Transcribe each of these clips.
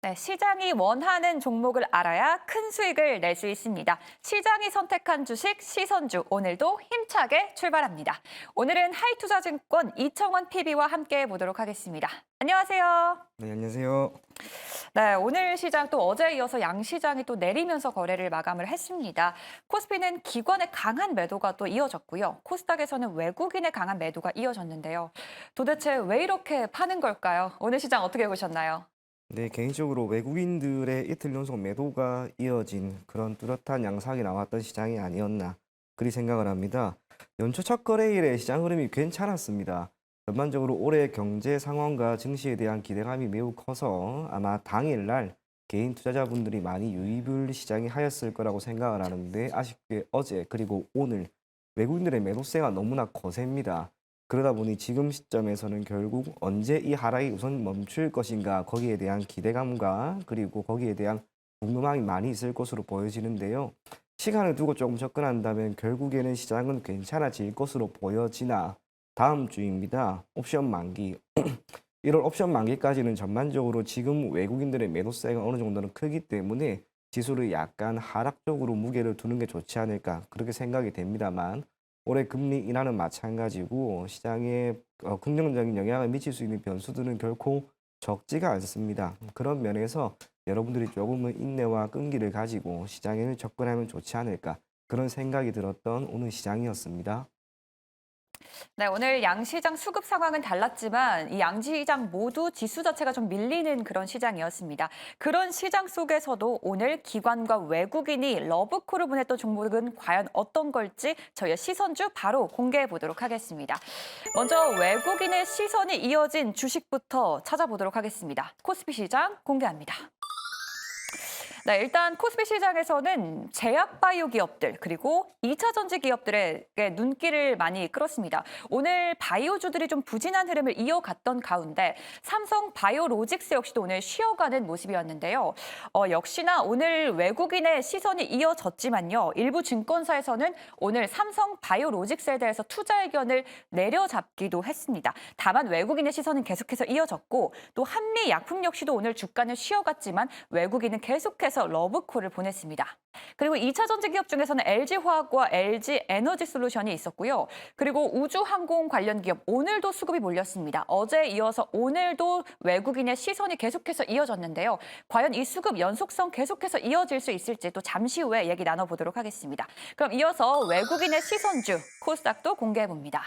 네, 시장이 원하는 종목을 알아야 큰 수익을 낼 수 있습니다. 시장이 선택한 주식 시선주 오늘도 힘차게 출발합니다. 오늘은 하이투자증권 이청원 PB와 함께 보도록 하겠습니다. 안녕하세요. 네, 안녕하세요. 네, 오늘 시장 또 어제에 이어서 양시장이 또 내리면서 거래를 마감을 했습니다. 코스피는 기관의 강한 매도가 또 이어졌고요. 코스닥에서는 외국인의 강한 매도가 이어졌는데요. 도대체 왜 이렇게 파는 걸까요? 오늘 시장 어떻게 보셨나요? 네, 개인적으로 외국인들의 이틀 연속 매도가 이어진 그런 뚜렷한 양상이 나왔던 시장이 아니었나 그리 생각을 합니다. 연초 첫 거래일에 시장 흐름이 괜찮았습니다. 전반적으로 올해 경제 상황과 증시에 대한 기대감이 매우 커서 아마 당일날 개인 투자자분들이 많이 유입을 시장에 하였을 거라고 생각을 하는데 아쉽게 어제 그리고 오늘 외국인들의 매도세가 너무나 거셉니다. 그러다 보니 지금 시점에서는 결국 언제 이 하락이 우선 멈출 것인가 거기에 대한 기대감과 그리고 거기에 대한 궁금함이 많이 있을 것으로 보여지는데요. 시간을 두고 조금 접근한다면 결국에는 시장은 괜찮아질 것으로 보여지나 다음 주입니다. 옵션 만기. 1월 옵션 만기까지는 전반적으로 지금 외국인들의 매도세가 어느 정도는 크기 때문에 지수를 약간 하락적으로 무게를 두는 게 좋지 않을까 그렇게 생각이 됩니다만 올해 금리 인하는 마찬가지고 시장에 긍정적인 영향을 미칠 수 있는 변수들은 결코 적지가 않습니다. 그런 면에서 여러분들이 조금은 인내와 끈기를 가지고 시장에 접근하면 좋지 않을까 그런 생각이 들었던 오늘 시장이었습니다. 네, 오늘 양시장 수급 상황은 달랐지만 이 양시장 모두 지수 자체가 좀 밀리는 그런 시장이었습니다. 그런 시장 속에서도 오늘 기관과 외국인이 러브콜을 보냈던 종목은 과연 어떤 걸지 저희의 시선주 바로 공개해 보도록 하겠습니다. 먼저 외국인의 시선이 이어진 주식부터 찾아보도록 하겠습니다. 코스피 시장 공개합니다. 네, 일단 코스피 시장에서는 제약바이오 기업들 그리고 2차 전지 기업들에게 눈길을 많이 끌었습니다. 오늘 바이오주들이 좀 부진한 흐름을 이어갔던 가운데 삼성 바이오로직스 역시도 오늘 쉬어가는 모습이었는데요. 역시나 오늘 외국인의 시선이 이어졌지만요. 일부 증권사에서는 오늘 삼성 바이오로직스에 대해서 투자 의견을 내려잡기도 했습니다. 다만 외국인의 시선은 계속해서 이어졌고 또 한미약품 역시도 오늘 주가는 쉬어갔지만 외국인은 계속해서 러브콜을 보냈습니다. 그리고 2차 전지 기업 중에서는 LG화학과 LG에너지솔루션이 있었고요. 그리고 우주항공 관련 기업 오늘도 수급이 몰렸습니다. 어제에 이어서 오늘도 외국인의 시선이 계속해서 이어졌는데요. 과연 이 수급 연속성 계속해서 이어질 수 있을지 또 잠시 후에 얘기 나눠보도록 하겠습니다. 그럼 이어서 외국인의 시선주 코스닥도 공개해봅니다.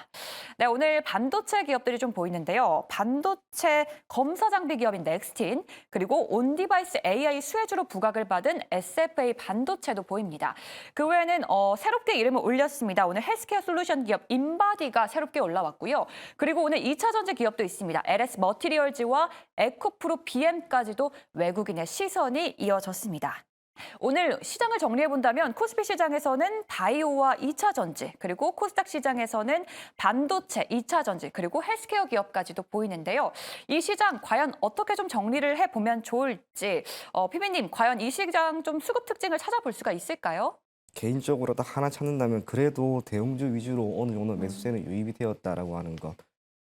네, 오늘 반도체 기업들이 좀 보이는데요. 반도체 검사 장비 기업인 넥스틴 그리고 온디바이스 AI 수혜주로 부각을 받은 SFA 반도체도 보입니다. 그 외에는 새롭게 이름을 올렸습니다. 오늘 헬스케어 솔루션 기업 인바디가 새롭게 올라왔고요. 그리고 오늘 2차 전지 기업도 있습니다. LS 머티리얼즈와 에코프로 BM까지도 외국인의 시선이 이어졌습니다. 오늘 시장을 정리해본다면 코스피 시장에서는 바이오와 2차 전지, 그리고 코스닥 시장에서는 반도체, 2차 전지, 그리고 헬스케어 기업까지도 보이는데요. 이 시장 과연 어떻게 좀 정리를 해보면 좋을지, 피비님, 과연 이 시장 좀 수급 특징을 찾아볼 수가 있을까요? 개인적으로 딱 하나 찾는다면 그래도 대형주 위주로 어느 정도 매수세는 유입이 되었다라고 하는 것.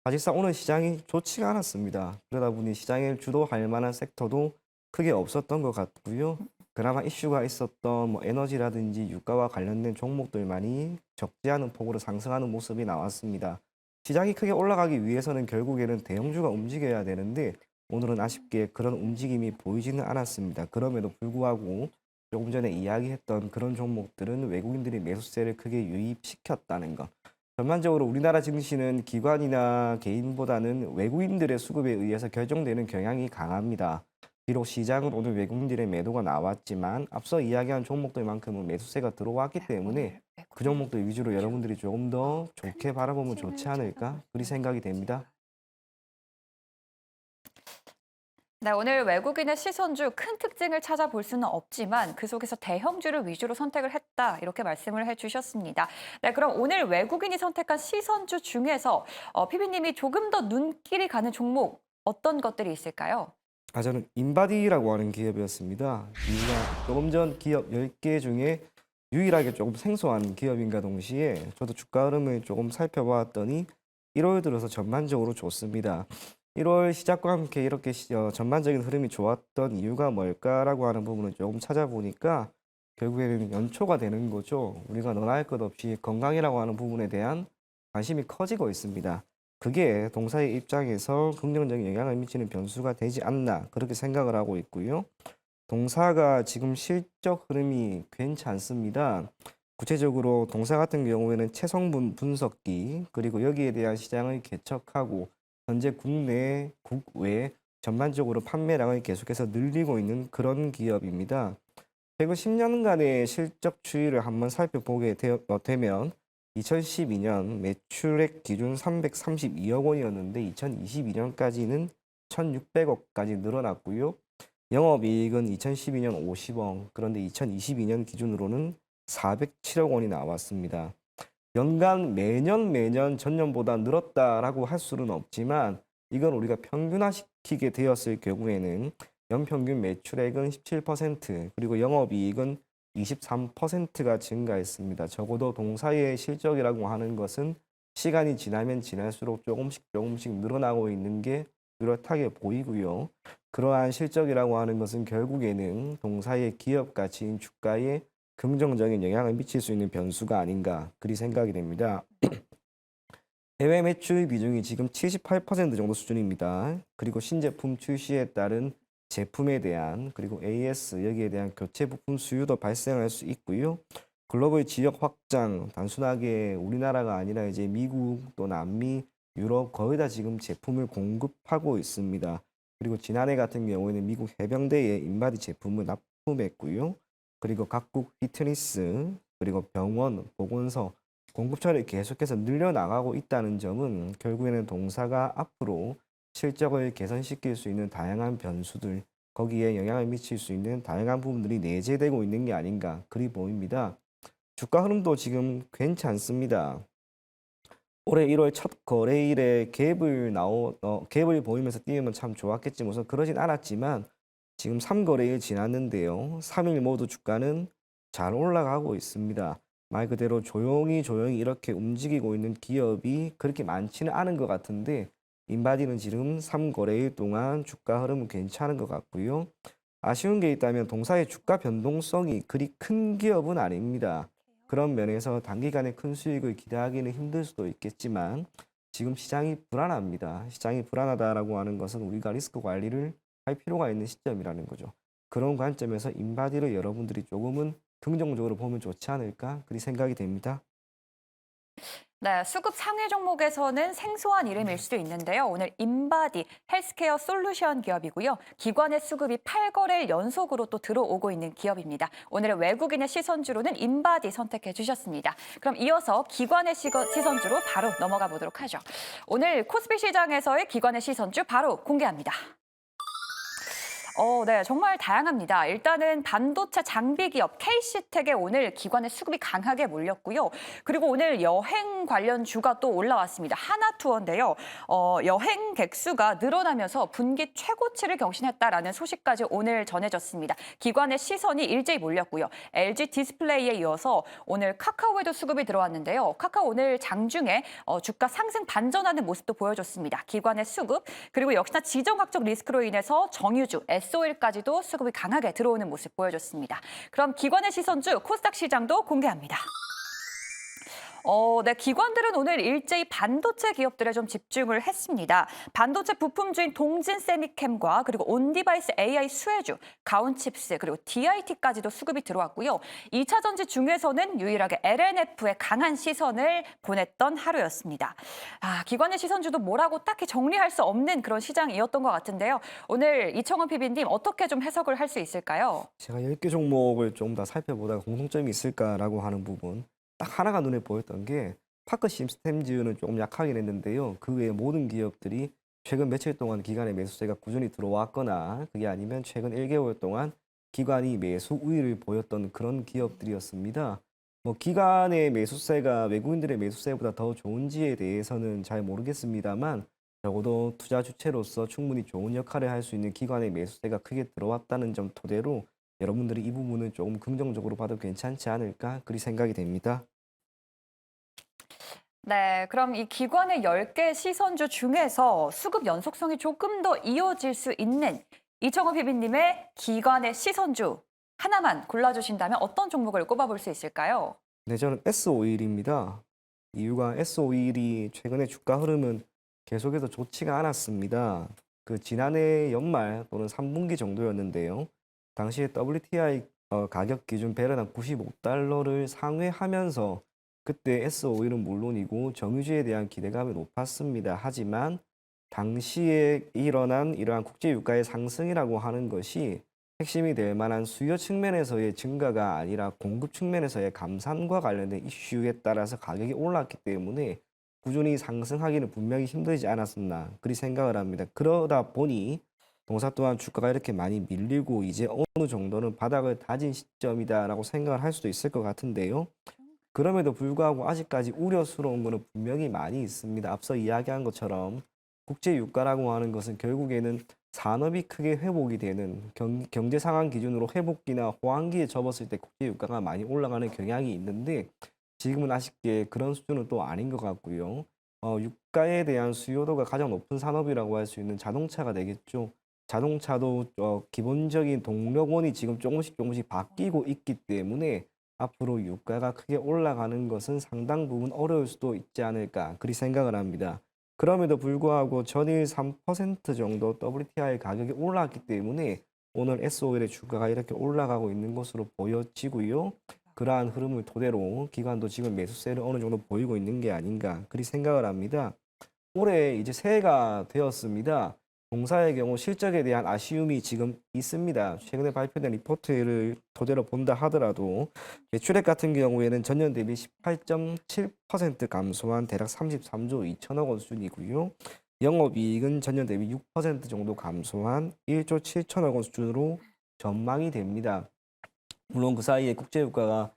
사실상 오늘 시장이 좋지가 않았습니다. 그러다 보니 시장을 주도할 만한 섹터도 크게 없었던 것 같고요. 그나마 이슈가 있었던 뭐 에너지라든지 유가와 관련된 종목들만이 적지 않은 폭으로 상승하는 모습이 나왔습니다. 시장이 크게 올라가기 위해서는 결국에는 대형주가 움직여야 되는데 오늘은 아쉽게 그런 움직임이 보이지는 않았습니다. 그럼에도 불구하고 조금 전에 이야기했던 그런 종목들은 외국인들이 매수세를 크게 유입시켰다는 것. 전반적으로 우리나라 증시는 기관이나 개인보다는 외국인들의 수급에 의해서 결정되는 경향이 강합니다. 비록 시장은 오늘 외국인들의 매도가 나왔지만 앞서 이야기한 종목들만큼은 매수세가 들어왔기 때문에 그 종목들 위주로 여러분들이 조금 더 좋게 바라보면 좋지 않을까 그리 생각이 됩니다. 네, 오늘 외국인의 시선주 큰 특징을 찾아볼 수는 없지만 그 속에서 대형주를 위주로 선택을 했다 이렇게 말씀을 해주셨습니다. 네, 그럼 오늘 외국인이 선택한 시선주 중에서 피비님이 조금 더 눈길이 가는 종목 어떤 것들이 있을까요? 저는 인바디라고 하는 기업이었습니다. 이유가 조금 전 기업 10개 중에 유일하게 조금 생소한 기업인가 동시에 저도 주가 흐름을 조금 살펴보았더니 1월 들어서 전반적으로 좋습니다. 1월 시작과 함께 이렇게 전반적인 흐름이 좋았던 이유가 뭘까라고 하는 부분을 조금 찾아보니까 결국에는 연초가 되는 거죠. 우리가 너나 할 것 없이 건강이라고 하는 부분에 대한 관심이 커지고 있습니다. 그게 동사의 입장에서 긍정적인 영향을 미치는 변수가 되지 않나 그렇게 생각을 하고 있고요. 동사가 지금 실적 흐름이 괜찮습니다. 구체적으로 동사 같은 경우에는 체성분 분석기 그리고 여기에 대한 시장을 개척하고 현재 국내, 국외 전반적으로 판매량을 계속해서 늘리고 있는 그런 기업입니다. 최근 10년간의 실적 추이를 한번 살펴보게 되면 2012년 매출액 기준 332억 원이었는데 2022년까지는 1,600억까지 늘어났고요. 영업이익은 2012년 50억, 그런데 2022년 기준으로는 407억 원이 나왔습니다. 연간 매년 전년보다 늘었다라고 할 수는 없지만 이건 우리가 평균화시키게 되었을 경우에는 연평균 매출액은 17% 그리고 영업이익은 23%가 증가했습니다. 적어도 동사의 실적이라고 하는 것은 시간이 지나면 지날수록 조금씩 늘어나고 있는 게 뚜렷하게 보이고요. 그러한 실적이라고 하는 것은 결국에는 동사의 기업 가치인 주가에 긍정적인 영향을 미칠 수 있는 변수가 아닌가 그리 생각이 됩니다. 해외 매출 비중이 지금 78% 정도 수준입니다. 그리고 신제품 출시에 따른 제품에 대한 그리고 AS 여기에 대한 교체 부품 수요도 발생할 수 있고요. 글로벌 지역 확장 단순하게 우리나라가 아니라 이제 미국 또 남미, 유럽 거의 다 지금 제품을 공급하고 있습니다. 그리고 지난해 같은 경우에는 미국 해병대에 인바디 제품을 납품했고요. 그리고 각국 피트니스 그리고 병원, 보건소 공급처를 계속해서 늘려나가고 있다는 점은 결국에는 동사가 앞으로 실적을 개선시킬 수 있는 다양한 변수들, 거기에 영향을 미칠 수 있는 다양한 부분들이 내재되고 있는 게 아닌가 그리 보입니다. 주가 흐름도 지금 괜찮습니다. 올해 1월 첫 거래일에 갭을 보이면서 뛰면 참 좋았겠지만 우선 그러진 않았지만 지금 3거래일 지났는데요. 3일 모두 주가는 잘 올라가고 있습니다. 말 그대로 조용히 이렇게 움직이고 있는 기업이 그렇게 많지는 않은 것 같은데 인바디는 지금 3거래일 동안 주가 흐름은 괜찮은 것 같고요. 아쉬운 게 있다면 동사의 주가 변동성이 그리 큰 기업은 아닙니다. 그런 면에서 단기간에 큰 수익을 기대하기는 힘들 수도 있겠지만 지금 시장이 불안합니다. 시장이 불안하다라고 하는 것은 우리가 리스크 관리를 할 필요가 있는 시점이라는 거죠. 그런 관점에서 인바디를 여러분들이 조금은 긍정적으로 보면 좋지 않을까 그리 생각이 됩니다. 네, 수급 상위 종목에서는 생소한 이름일 수도 있는데요. 오늘 인바디 헬스케어 솔루션 기업이고요. 기관의 수급이 8거래일 연속으로 또 들어오고 있는 기업입니다. 오늘의 외국인의 시선주로는 인바디 선택해 주셨습니다. 그럼 이어서 기관의 시선주로 바로 넘어가 보도록 하죠. 오늘 코스피 시장에서의 기관의 시선주 바로 공개합니다. 네, 정말 다양합니다. 일단은 반도체 장비 기업 KC텍에 오늘 기관의 수급이 강하게 몰렸고요. 그리고 오늘 여행 관련 주가 또 올라왔습니다. 하나투어인데요. 여행 객수가 늘어나면서 분기 최고치를 경신했다라는 소식까지 오늘 전해졌습니다. 기관의 시선이 일제히 몰렸고요. LG 디스플레이에 이어서 오늘 카카오에도 수급이 들어왔는데요. 카카오 오늘 장중에 주가 상승 반전하는 모습도 보여줬습니다. 기관의 수급, 그리고 역시나 지정학적 리스크로 인해서 정유주, SO일까지도 수급이 강하게 들어오는 모습 보여줬습니다. 그럼 기관의 시선주 코스닥 시장도 공개합니다. 네, 기관들은 오늘 일제히 반도체 기업들에 좀 집중을 했습니다. 반도체 부품주인 동진 세미캠과 그리고 온디바이스 AI 수혜주, 가온칩스, 그리고 DIT까지도 수급이 들어왔고요. 2차 전지 중에서는 유일하게 LNF에 강한 시선을 보냈던 하루였습니다. 기관의 시선주도 뭐라고 딱히 정리할 수 없는 그런 시장이었던 것 같은데요. 오늘 이청원 PB님 어떻게 좀 해석을 할 수 있을까요? 제가 10개 종목을 좀 더 살펴보다가 공통점이 있을까라고 하는 부분 딱 하나가 눈에 보였던 게 파크 시스템즈는 조금 약하긴 했는데요. 그 외에 모든 기업들이 최근 며칠 동안 기관의 매수세가 꾸준히 들어왔거나 그게 아니면 최근 1개월 동안 기관이 매수 우위를 보였던 그런 기업들이었습니다. 뭐 기관의 매수세가 외국인들의 매수세보다 더 좋은지에 대해서는 잘 모르겠습니다만 적어도 투자 주체로서 충분히 좋은 역할을 할 수 있는 기관의 매수세가 크게 들어왔다는 점 토대로 여러분들이 이 부분을 조금 긍정적으로 봐도 괜찮지 않을까 그리 생각이 됩니다. 네, 그럼 이 기관의 10개 시선주 중에서 수급 연속성이 조금 더 이어질 수 있는 이청호 PB님의 기관의 시선주 하나만 골라주신다면 어떤 종목을 꼽아볼 수 있을까요? 네, 저는 S-오일입니다. 이유가 S-오일이 최근에 주가 흐름은 계속해서 좋지가 않았습니다. 그 지난해 연말 또는 3분기 정도였는데요. 당시에 WTI 가격 기준 배럴당 95달러를 상회하면서 그때 S-오일은 물론이고 정유주에 대한 기대감이 높았습니다. 하지만 당시에 일어난 이러한 국제 유가의 상승이라고 하는 것이 핵심이 될 만한 수요 측면에서의 증가가 아니라 공급 측면에서의 감산과 관련된 이슈에 따라서 가격이 올랐기 때문에 꾸준히 상승하기는 분명히 힘들지 않았었나 그리 생각을 합니다. 그러다 보니 동사 또한 주가가 이렇게 많이 밀리고 이제 어느 정도는 바닥을 다진 시점이다라고 생각을 할 수도 있을 것 같은데요. 그럼에도 불구하고 아직까지 우려스러운 거는 분명히 많이 있습니다. 앞서 이야기한 것처럼 국제 유가라고 하는 것은 결국에는 산업이 크게 회복이 되는 경제 상황 기준으로 회복기나 호황기에 접었을 때 국제 유가가 많이 올라가는 경향이 있는데 지금은 아쉽게 그런 수준은 또 아닌 것 같고요. 유가에 대한 수요도가 가장 높은 산업이라고 할 수 있는 자동차가 되겠죠. 자동차도 기본적인 동력원이 지금 조금씩 바뀌고 있기 때문에 앞으로 유가가 크게 올라가는 것은 상당 부분 어려울 수도 있지 않을까 그리 생각을 합니다. 그럼에도 불구하고 전일 3% 정도 WTI 가격이 올랐기 때문에 오늘 S-오일의 주가가 이렇게 올라가고 있는 것으로 보여지고요. 그러한 흐름을 토대로 기관도 지금 매수세를 어느 정도 보이고 있는 게 아닌가 그리 생각을 합니다. 올해 이제 새해가 되었습니다. 동사의 경우 실적에 대한 아쉬움이 지금 있습니다. 최근에 발표된 리포트를 토대로 본다 하더라도 매출액 같은 경우에는 전년 대비 18.7% 감소한 대략 33조 2천억 원 수준이고요. 영업이익은 전년 대비 6% 정도 감소한 1조 7천억 원 수준으로 전망이 됩니다. 물론 그 사이에 국제유가가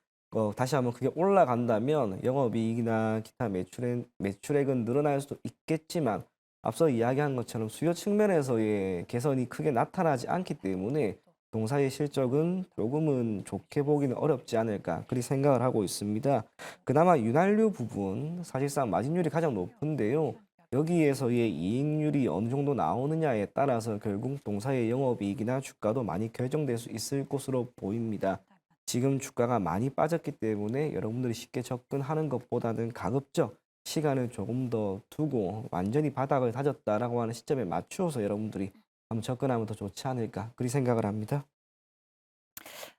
다시 한번 크게 올라간다면 영업이익이나 기타 매출액은 늘어날 수도 있겠지만 앞서 이야기한 것처럼 수요 측면에서의 개선이 크게 나타나지 않기 때문에 동사의 실적은 조금은 좋게 보기는 어렵지 않을까 그리 생각을 하고 있습니다. 그나마 윤활유 부분 사실상 마진율이 가장 높은데요. 여기에서의 이익률이 어느 정도 나오느냐에 따라서 결국 동사의 영업이익이나 주가도 많이 결정될 수 있을 것으로 보입니다. 지금 주가가 많이 빠졌기 때문에 여러분들이 쉽게 접근하는 것보다는 가급적 시간을 조금 더 두고 완전히 바닥을 다졌다라고 하는 시점에 맞추어서 여러분들이 한번 접근하면 더 좋지 않을까 그리 생각을 합니다.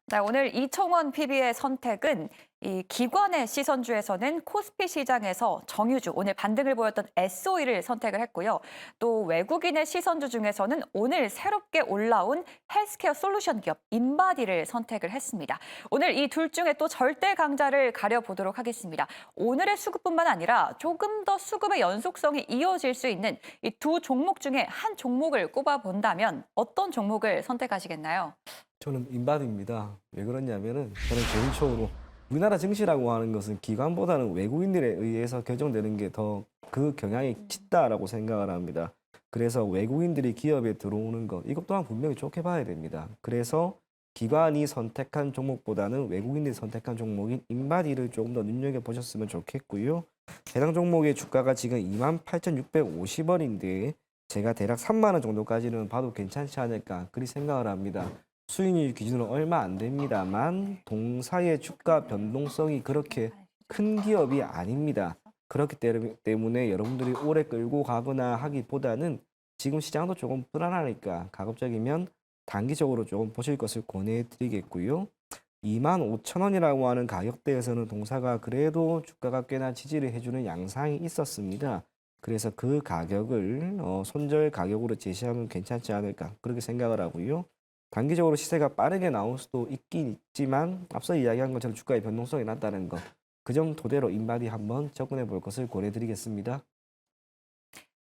네, 오늘 이청원 PB의 선택은 이 기관의 시선주에서는 코스피 시장에서 정유주, 오늘 반등을 보였던 S-오일을 선택을 했고요. 또 외국인의 시선주 중에서는 오늘 새롭게 올라온 헬스케어 솔루션 기업 인바디를 선택을 했습니다. 오늘 이 둘 중에 또 절대 강자를 가려보도록 하겠습니다. 오늘의 수급뿐만 아니라 조금 더 수급의 연속성이 이어질 수 있는 이 두 종목 중에 한 종목을 꼽아본다면 어떤 종목을 선택하시겠나요? 저는 인바디입니다. 왜 그러냐면은 저는 개인적으로 우리나라 증시라고 하는 것은 기관보다는 외국인들에 의해서 결정되는 게 더 그 경향이 짙다라고 생각을 합니다. 그래서 외국인들이 기업에 들어오는 것 이것 또한 분명히 좋게 봐야 됩니다. 그래서 기관이 선택한 종목보다는 외국인들이 선택한 종목인 인바디를 조금 더 눈여겨보셨으면 좋겠고요. 해당 종목의 주가가 지금 28,650원인데 제가 대략 3만 원 정도까지는 봐도 괜찮지 않을까 그리 생각을 합니다. 수익률 기준으로 얼마 안 됩니다만 동사의 주가 변동성이 그렇게 큰 기업이 아닙니다. 그렇기 때문에 여러분들이 오래 끌고 가거나 하기보다는 지금 시장도 조금 불안하니까 가급적이면 단기적으로 조금 보실 것을 권해드리겠고요. 25,000원이라고 하는 가격대에서는 동사가 그래도 주가가 꽤나 지지를 해주는 양상이 있었습니다. 그래서 그 가격을 손절 가격으로 제시하면 괜찮지 않을까 그렇게 생각을 하고요. 단기적으로 시세가 빠르게 나올 수도 있긴 있지만 앞서 이야기한 것처럼 주가의 변동성이 낮다는 것. 그 점 토대로 인바디 한번 접근해 볼 것을 권해드리겠습니다.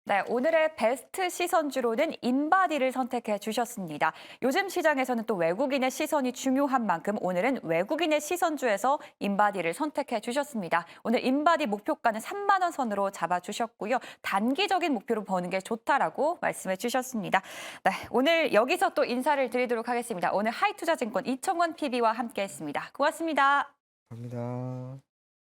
네, 오늘의 베스트 시선주로는 인바디를 선택해 주셨습니다. 요즘 시장에서는 또 외국인의 시선이 중요한 만큼 오늘은 외국인의 시선주에서 인바디를 선택해 주셨습니다. 오늘 인바디 목표가는 3만 원 선으로 잡아 주셨고요. 단기적인 목표로 보는 게 좋다라고 말씀해 주셨습니다. 네, 오늘 여기서 또 인사를 드리도록 하겠습니다. 오늘 하이투자증권 이청원 PB와 함께했습니다. 고맙습니다. 감사합니다.